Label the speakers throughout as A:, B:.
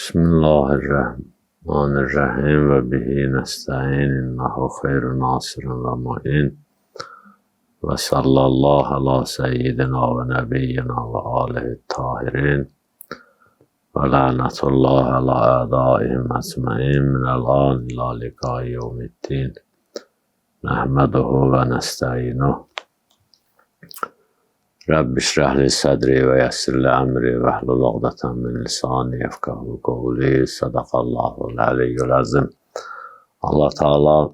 A: Bismillahirrahmanirrahim ve bihi nesta'in innehu khayru nasirin ve mu'in ve sallallahu ala seyyidina ve nebiyyina ve alihi tahirin ve la'natullahi ala a'daihim ecmaîn minel an ila liqâi yevmiddin nehmeduhu ve nesta'inuhu. Rabbi şrah li sadri ve yessir li emri ve hlul uqdeten min lisani yefkahu kavli. Sadakallahul aliyyul azim. Allah Teala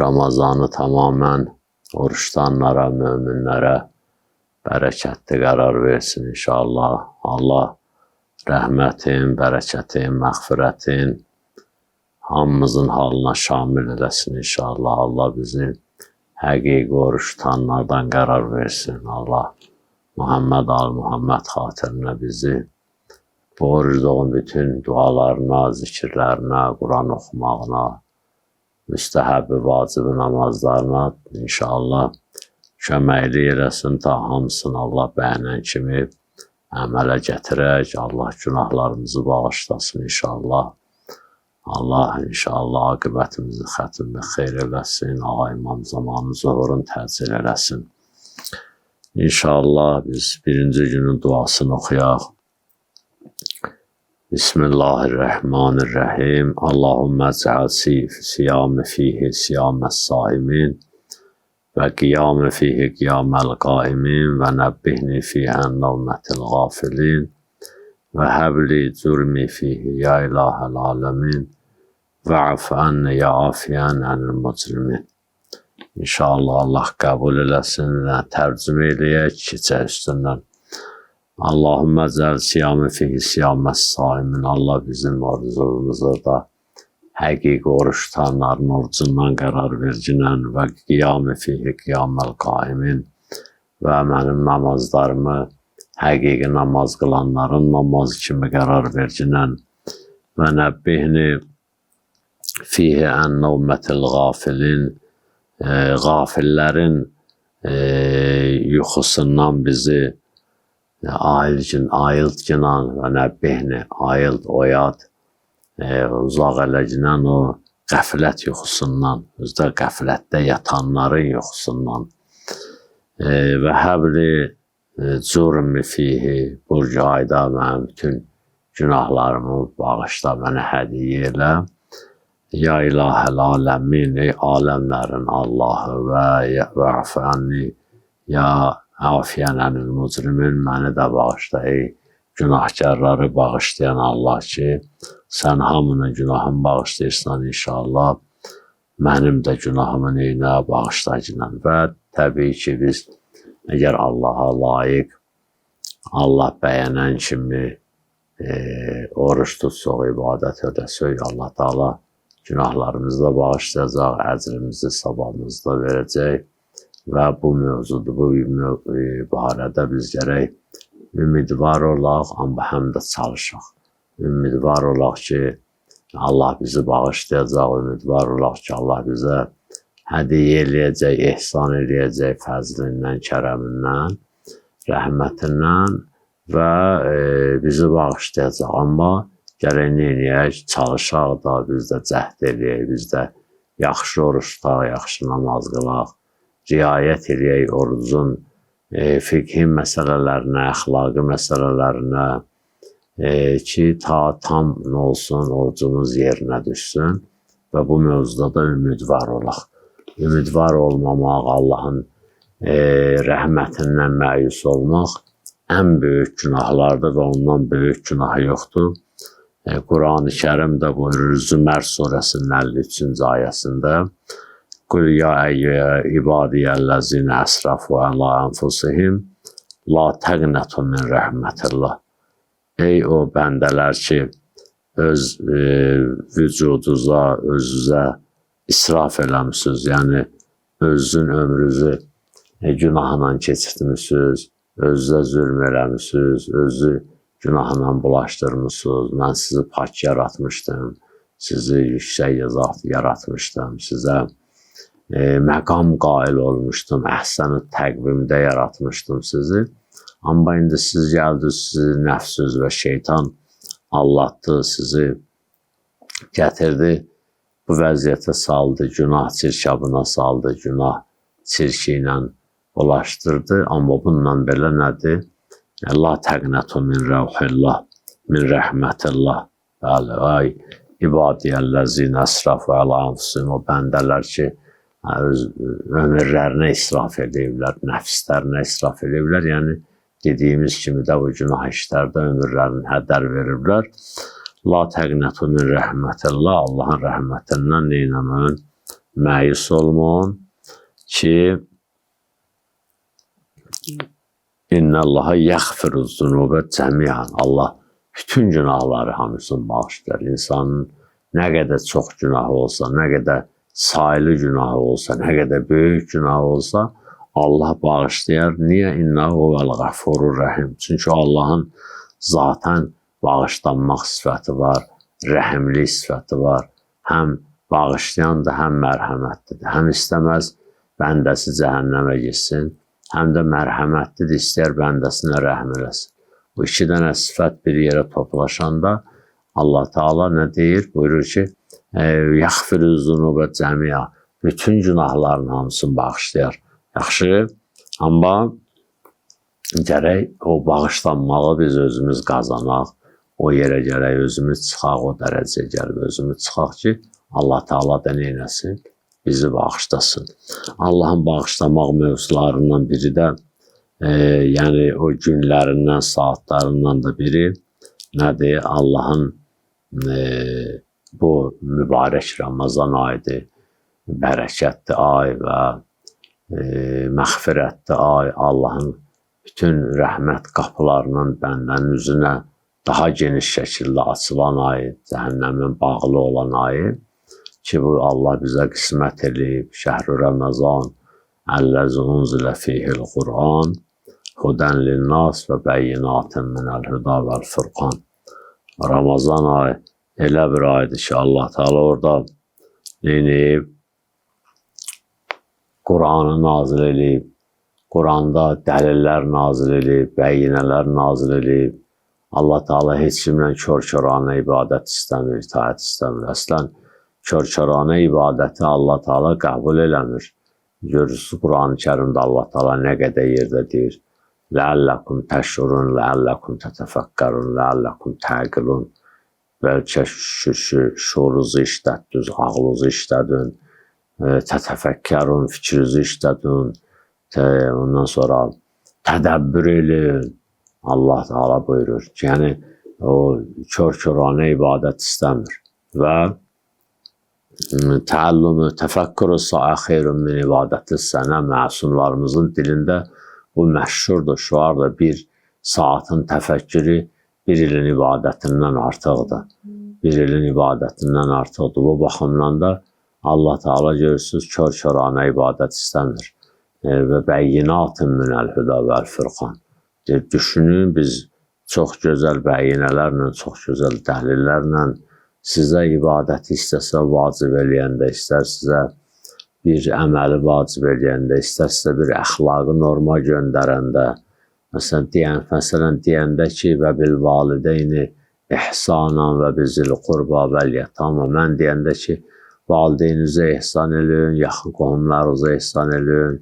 A: Ramazanı tamamen oruçtanlara, müminlere bereketli karar versin inşallah. Allah rahmetin, bereketin, mağfiretin hamımızın halına şamil eləsin inşallah. Allah bizi həqiqi oruç tutanlardan qərar versin. Allah Muhammed al-Muhammed xatirinə bizi bu orucluğun bütün dualarına, zikirlərinə, Quran oxumağına, müstəhəbi, vacibi namazlarına inşallah köməkli eləsin ta hamısını Allah bəyənən kimi əmələ gətirək. Allah günahlarımızı bağışlasın inşallah. Allah inşallah akıbətimizi xətimdə xeyr eləsin. Ağa İmam zamanı zuhurun təcil eləsin. İnşallah biz birinci günün duasını oxuyaq. Bismillahirrahmanirrahim. Allahümme ec'al siyame fihi siyames saimin ve qiyame fihi qiyamel qaimin ve nebbihni fihen nevmetil gafilin ve hebli cürmi fihi ya ilahel alemin ve'af anne ya afiyen enil mucrimin. İnşallah Allah kabul eləsin və tərcümə eləyək, keçək üstündən. Allahümme ec'al siyame fihi siyames saimin. Allah bizim orucumuzu da həqiqi oruç tutanların orucundan qərar vercinən və qiyame fihi qiyamel qaimin və mənim namazlarımı həqiqi namaz qılanların namazı kimi qərar vercinən və nəbbihni fihi ən nevmətil gafilin, gafillərin yuxusundan bizi ayılt ginan və nəbbihni ayılt, oyad, uzaq eləcinən o qəflət yuxusundan, özdə qəflətdə yatanların yuxusundan və həbli cürmi fihi, bu ayda mənim bütün günahlarımı bağışla, mənə hədiyyə elə. Ya ilahel alemin, ey alemlerin Allahı və afəni, ya afiyən ənil mucrimin, məni də bağışla, ey günahkarları bağışlayan Allah ki, sən hamının günahını bağışlayırsan inşallah, mənim də günahımı neynə bağışlayacaq. Və təbii ki, biz əgər Allaha layiq, Allah bəyənən kimi oruç tutsaq, ibadət ödəsək, Allah Teala günahlarımızı da bağışlayacaq, əcrimizi, savabımızı da verəcək və bu mövzuda, bu barədə biz gərək ümidvar olaq, amma həm də çalışaq. Ümidvar olaq ki, Allah bizi bağışlayacaq, ümidvar olaq ki, Allah bizə hədiyyə eləyəcək, ehsan eləyəcək fəzlindən, kərəmindən, rəhmətindən və bizi bağışlayacaq. Amma gərək neyək, çalışaq da, biz də cəhd eləyək, biz də yaxşı oruç tutaq, yaxşı namaz qılaq, riayət eləyək orucun fiqhi məsələlərinə, əxlaqi məsələlərinə ki, tam olsun, orucumuz yerinə düşsün və bu mövzuda da ümidvar olaq. Ümidvar olmamaq, Allahın rəhmətindən məyus olmaq ən böyük günahlardır və ondan böyük günah yoxdur. Quran-ı Kərim də buyurur Zümər surəsinin 53-cü ayəsində Qul ya ibadiyyəl-ləzinə əsrafu əla ənfusihim la təqnətu min rəhmətillah. Ey o bəndələr ki, öz vücuduza, özünüzə israf eləmişsiniz, yəni özün ömrünüzü günahla keçirtmişsiniz, özünüzə zülm eləmişsiniz, özü günahla bulaşdırmışsınız, mən sizi pak yaratmışdım, sizi yüksək yaratmışdım, sizə məqam qail olmuşdum, əhsən-ı təqvimdə yaratmışdım sizi. Amma indi siz gəldiniz, sizi nəfsiniz və şeytan allatdı, sizi gətirdi, bu vəziyyətə saldı, günah çirkabına saldı, günah çirki ilə ulaşdırdı. Amma bununla belə nədir? La təqnətu min rəvhillah, min rəhmətillah. Bəli, ay ibadiyyəl-ləzina əsrafu ələ anfusihim, o bəndələr ki, öz ömürlərinə israf ediblər, nəfslərinə israf ediblər. Yəni, dediyimiz kimi də bu günah işlərdə ömürlərini hədər veriblər. La təqnətu min rəhmətillah, Allahın rəhmətindən neynəmən, məyus olmun ki, İnnəllaha yəğfiruz zunubə cəmiyan. Allah bütün günahları hamısını bağışlar. İnsanın nə qədər çox günahı olsa, nə qədər sayılı günahı olsa, nə qədər böyük günahı olsa, Allah bağışlayar. Niyə? İnnəhu vəl-ğəfurur rəhim. Çünki Allahın zatən bağışlanmaq sifəti var, rəhimli sifəti var. Həm bağışlayandır, həm mərhəmətlidir. Həm istəməz bəndəsi cəhənnəmə gitsin, həm də mərhəmətlidir, istəyər bəndəsinə rəhm eləsin. Bu iki dənə sifət bir yerə toplaşanda Allah Teala nə deyir? Buyurur ki, yəğfiruz zunubə cəmiya, bütün günahların hamısını bağışlayar. Yaxşı, amma gərək o bağışlanmağı biz özümüz qazanaq, o yerə gərək özümüz çıxaq, o dərəcəyə gəlib özümüz çıxaq ki, Allah Teala da neynəsin? Bizi bağışlasın. Allahın bağışlamaq mövzularından biri də, yəni o günlərindən, saatlarından da biri nədir? Allahın bu mübarək Ramazan ayıdır, bərəkətli ay və məğfirətli ay, Allahın bütün rəhmət qapılarının bəndənin üzünə daha geniş şəkildə açılan ayı, cəhənnəmin bağlı olan ayı ki, bu Allah bizə qismət edib. Şəhr-ü Ramazan, əlləzi unzilə fihil Qur'an, hudən linnas və bəyyinatın minəl hüda vəl-furqan. Ramazan ayı elə bir aydır ki, Allah Teala orada neyib? Qur'anı nazil edib, Qur'anda dəlillər nazil edib, bəyyinələr nazil edib. Allah Teala heç kimlə kör-körana ibadət istəmir, itaət istəmir. Əslən, kör-körana ibadəti Allah Teala qəbul eləmir. Görürsünüz, Qur'an-ı Kərimdə Allah Teala nə qədər yerdə deyir. Ləəlləkum təşurun, ləəlləkum tətəfəkkərun, ləəlləkum təqilun. Bəlkə şuurunuzu işlətdiniz, ağlınızı işlədin, tətəfəkkərun, fikrinizi işlədin, ondan sonra tədəbbür edin. Allah Teala buyurur ki, yəni o kör-körana ibadət istəmir. Və təəllümü, təfəkkürü saə xeyrun min ibadəti sənə, məsumlarımızın dilində bu məşhurdur, şuardır. Bir saatın təfəkkürü bir ilin ibadətindən artıqdır. Bir ilin ibadətindən artıqdır. Bu baxımdan da Allah Teala görürsünüz, kör-körana ibadət istəmir. Və bəyyinatın minəl hüda vəl-furqan. Düşünün, biz çox gözəl bəyyinələrlə, çox gözəl dəlillərlə sizə ibadəti istəsə vacib eləyəndə, istər sizə bir əməli vacib eləyəndə, istər sizə bir əxlaqı norma göndərəndə, məsələn deyəndə ki, və bil valideyni ihsanan və bizil qurba vəl yətama, mən deyəndə ki, valideynizə ihsan edin, yaxın qohumlarınıza ihsan edin,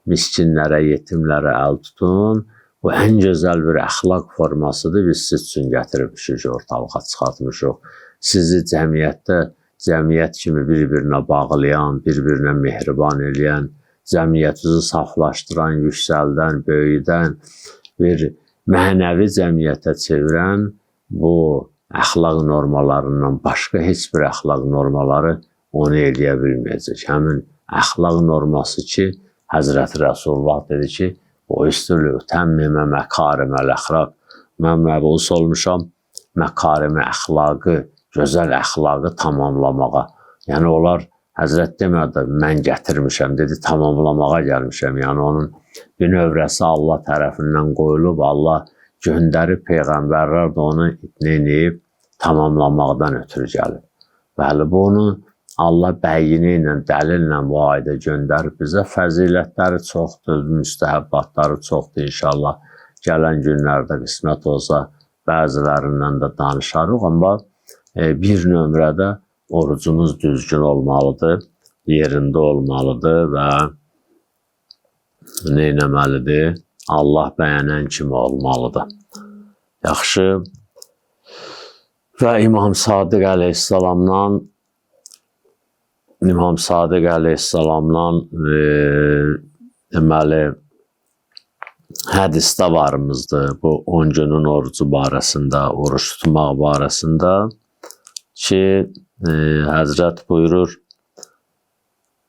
A: miskinlərə, yetimlərə əl tutun. Bu ən gözəl bir əxlaq formasıdır, biz siz üçün gətirmişik, ortalığa çıxartmışıq. Sizi cəmiyyət kimi bir-birinə bağlayan, bir-birinə mehriban eləyən, cəmiyyətinizi saflaşdıran, yüksəldən, böyüdən, bir mənəvi cəmiyyətə çevirən bu əxlaq normalarından başqa heç bir əxlaq normaları onu eləyə bilməyəcək. Həmin əxlaq norması ki, Həzrəti Rəsulullah dedi ki, o üstülü təmmimə məkariməl əxlaq. Mən məbus olmuşam məkarimi əxlaqı, gözəl əxlaqı tamamlamağa. Yəni onlar Həzrət demədi, mən gətirmişəm, dedi tamamlamağa gəlmişəm. Yəni onun bir növrəsi Allah tərəfindən qoyulub, Allah göndərib, peyğəmbərlər də onu neynəyib, tamamlamaqdan ötürü gəlib. Bəli, bunu Allah bəyini ilə, dəlillə bu ayda göndərib bizə. Fəzilətləri çoxdur, müstəhəbbatları çoxdur. İnşallah gələn günlərdə qismət olsa bəzilərindən də danışarıq, amma bir nömrədə orucumuz düzgün olmalıdır, yerində olmalıdır və nə etməlidir? Allah bəyənən kimi olmalıdır. Yaxşı. Və İmam Sadiq əleyhissalamdan deməli hədisdə varımızdır bu 10 günün orucu barəsində, oruç tutmaq barəsində ki, Həzrət buyurur,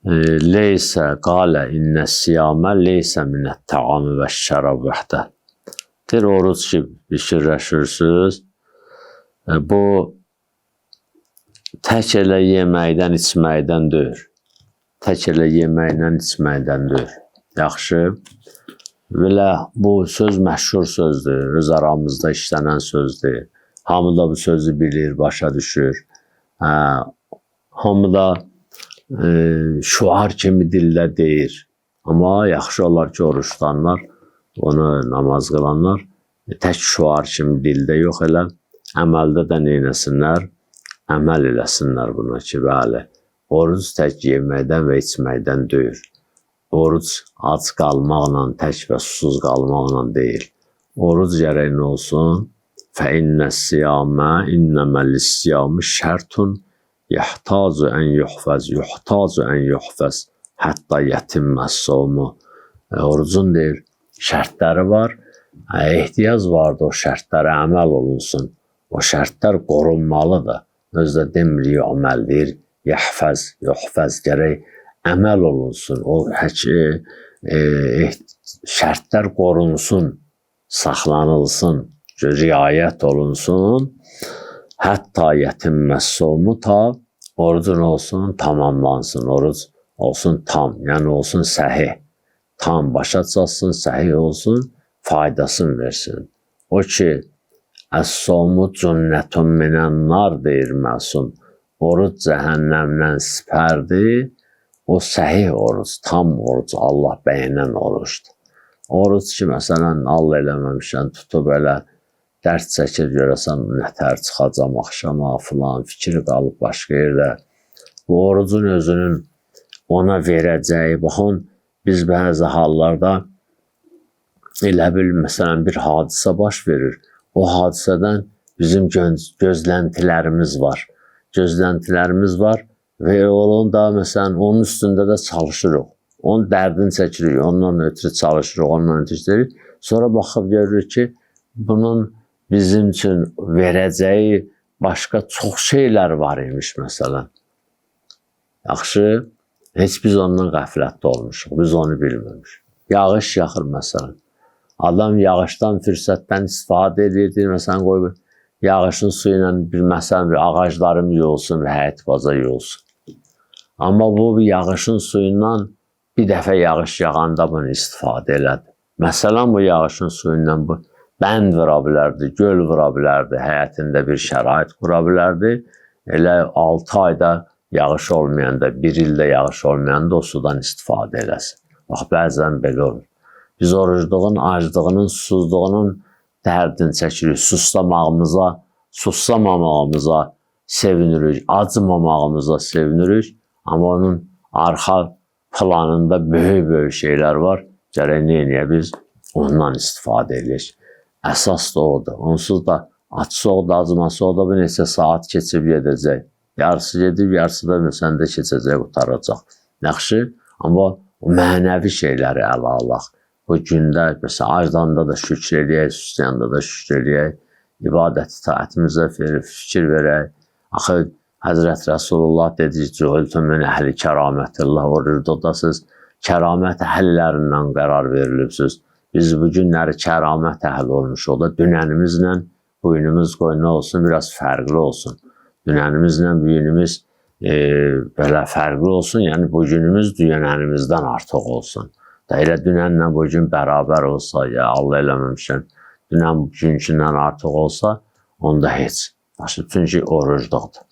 A: leysə qalə innə siyamə leysə minət təamı və şərab vəhdə. Deyir, oruc ki, fikirləşirsiniz, bu tək elə yeməkdən, içməkdən deyil. Tək elə yeməkdən, içməkdən deyil. Yaxşı. Belə bu söz məşhur sözdür, öz aramızda işlənən sözdür. Hamı da bu sözü bilir, başa düşür. Hamı da şuar kimi dildə deyir. Amma yaxşı olar ki, oruç tutanlar, onu namaz qılanlar tək şuar kimi dildə yox, elə əməldə də neynəsinlər? Əməl eləsinlər buna ki, bəli, oruc tək yeməkdən və içməkdən deyil. Oruc ac qalmaqla, tək və susuz qalmaqla deyil. Oruc gərək nə olsun? فَإِنَّ السِّيَامَ إِنَّمَا الْإِسْيَامُ شَرْطٌ يَحْتَاجُ أَنْ يُحْفَزْ حَتَّى يَتِمَّ الصَّوْمُ. Orucun deyir, şərtləri var, ehtiyac vardır o şərtlərə əməl olunsun. O şərtlər qorunmalıdır. Özdə demirik, əməl deyir, yuhfaz gərək əməl olunsun. O şərtlər qorunsun, saxlanılsın, riayət olunsun. Hətta yetimməs-somu, ta orucun olsun, tamamlansın. Oruc olsun tam, yəni olsun səhih. Tam başa çatsın, səhih olsun, faydasını versin. O ki, əs-somu cünnətun minən-nar deyir məsum. Oruc cəhənnəmdən sipərdir. O səhih oruc, tam oruc, Allah bəyənən orucdur. Oruc ki, məsələn, Allah eləməmişən tutub elə dərd çəkir, görəsən, nətər çıxacam axşama filan, fikri qalıb başqa yerdə. Bu orucun özünün ona verəcəyi, baxın, biz bəzi hallarda elə bil, məsələn, bir hadisə baş verir. O hadisədən bizim gözləntilərimiz var. Gözləntilərimiz var və onun da, məsələn, onun üstündə də çalışırıq. Onun dərdini çəkirik, ondan ötürü çalışırıq, ondan ötürü. Sonra baxıb görürük ki, bunun bizim üçün verəcəyi başqa çox şeylər var imiş, məsələn. Yaxşı, heç biz ondan qəflətdə olmuşuq, biz onu bilməmişik. Yağış yaxır, məsələn. Adam yağışdan, fürsətdən istifadə edir, məsələn, qoy yağışın suyu ilə məsələn, bir ağaclarım yolsun və həyət baza yolsun. Amma bu yağışın suyundan bir dəfə yağış yağanda bunu istifadə elədi. Məsələn, bu yağışın suyundan bu bənd vura bilərdi, göl vura bilərdi, həyətində bir şərait qura bilərdi. Elə 6 ayda yağış olmayanda, 1 ildə yağış olmayanda o sudan istifadə eləsin. Bax, bəzən belə olur. Biz orucluğun, aclığının, susuzluğunun dərdini çəkirik. Suslamamağımıza sevinirik, acımamağımıza sevinirik. Amma onun arxa planında böyük şeylər var. Gərək neyə biz ondan istifadə edirik. Əsas da odur. Onsuz da açsa o da, acıması o da bir neçə saat keçib gedəcək. Yarısı gedib, yarısı da səndə keçəcək, qutaracaq. Yaxşı, amma o mənəvi şeyləri ələ alaq. Bu gündə, məsələn, acdanda da şükür eləyək, süsləyanda da şükür eləyək. İbadət itaətimizə fikir verək. Axı, Həzrət Rəsulullah dedi ki, cühültün min əhli kəramətillah, orada siz kəramət əhəllərindən qərar verilibsiniz. Biz bu günləri kəramət əhəl olmuşuq da, dünənimizlə bugünümüz qoy nə olsun, biraz fərqli olsun. Dünənimizlə bugünümüz belə fərqli olsun, yəni bugünümüz dünənimizdən artıq olsun. Da elə dünənlə bugün bərabər olsa, ya Allah eləməmişən, dünən bugünkündən artıq olsa, onda heç. Çünki orucluqdur.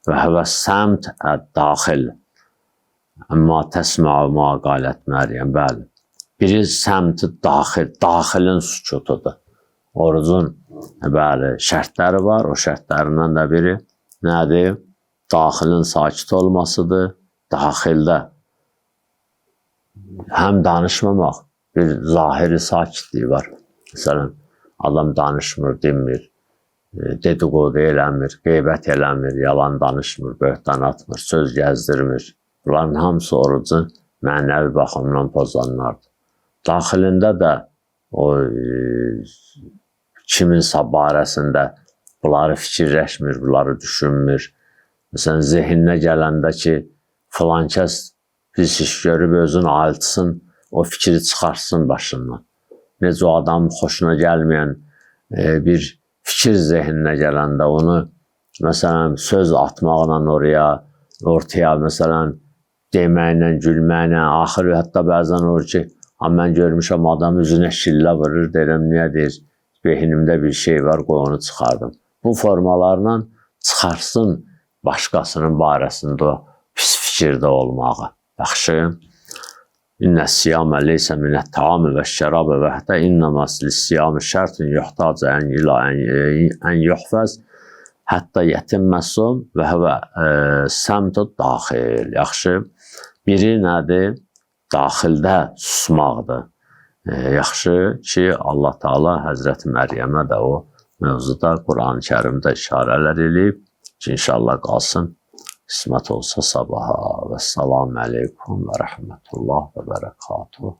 A: Və həvə səmt daxil. Amma təsməu ma qalət Məryəm, bəli. Biri səmti daxilin sükutudur. Orucun Bəli, şərtləri var. O şərtlərindən də biri nədir? Daxilin sakit olmasıdır. Daxildə həm danışmamaq, bir zahiri sakitliyi var. Məsələn, adam danışmır, dinmir, dedikodu eləmir, qeybət eləmir, yalan danışmır, böhtan atmır, söz gəzdirmir. Bunların hamısı orucu mənəvi baxımdan pozanlardır. Daxilində də o kiminsə barəsində bunları fikirləşmir, bunları düşünmür. Məsələn, zehninə gələndə ki, filan kəs pis iş görüb özünü ayıltsın, o fikri çıxarsın başından. Necə o adamın xoşuna gəlməyən bir fikir zehninə gələndə onu məsələn söz atmaqla ortaya məsələn deməklə, gülməklə, axırı hətta bəzən olur ki, mən görmüşəm adam üzünə şillə vurur, deyirəm niyə deyir, beynimdə bir şey var, qoy onu çıxardım. Bu formalarla çıxarsın başqasının barəsində o pis fikirdə olmağı. Yaxşı. İnnə siyamə leysə minət taamı və şərabə və hətta innəmə siyamı şərtün yuhtacə ən yuhfəz hətta yetimməsum və həvə səmtü daxil. Yaxşı. Biri nədir? Daxildə susmaqdır. Yaxşı ki, Allah Teala Həzrəti Məryəmə də o mövzuda Quran-ı Kərimdə işarələr eləyib ki, inşallah qalsın. Qismət olsa sabaha və salamu aleykum və rəhmətullah və bərəkatuhu.